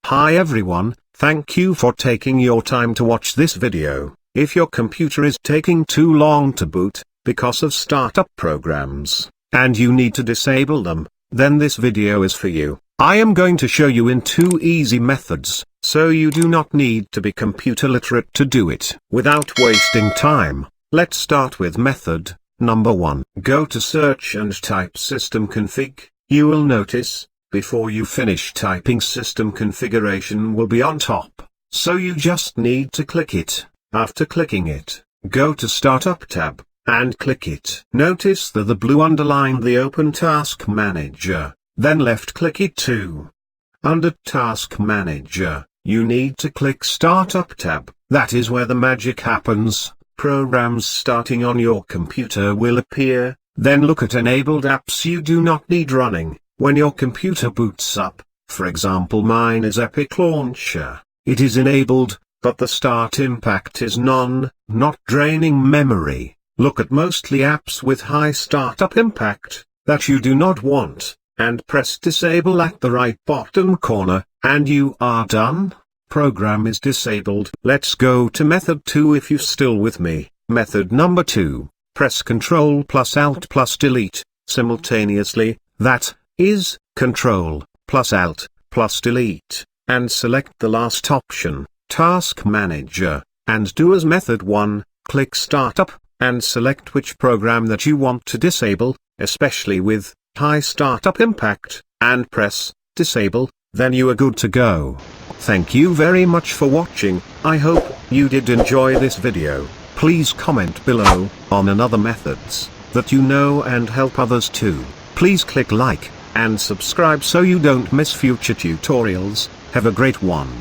Hi everyone, thank you for taking your time to watch this video. If your computer is taking too long to boot, because of startup programs, and you need to disable them, then this video is for you. I am going to show you in 2 easy methods, so you do not need to be computer literate to do it. Without wasting time, let's start with method number 1. Go to search and type system config. You will notice, before you finish typing, system configuration will be on top, so you just need to click it. After clicking it, go to Startup tab, and click it. Notice that the blue underlined the Open Task Manager, then left click it too. Under Task Manager, you need to click Startup tab. That is where the magic happens. Programs starting on your computer will appear. Then look at enabled apps you do not need running when your computer boots up. For example, mine is Epic Launcher. It is enabled, but the start impact is none, not draining memory. Look at mostly apps with high startup impact that you do not want, and press disable at the right bottom corner, and you are done. Program is disabled. Let's go to method 2 if you still with me. Method number 2. Press Ctrl plus Alt plus Delete simultaneously, that is, Ctrl plus Alt plus Delete, and select the last option, Task Manager, and do as method 1, click Startup, and select which program that you want to disable, especially with high startup impact, and press Disable, then you are good to go. Thank you very much for watching. I hope you did enjoy this video. Please comment below on another methods that you know and help others too. Please click like and subscribe so you don't miss future tutorials. Have a great one.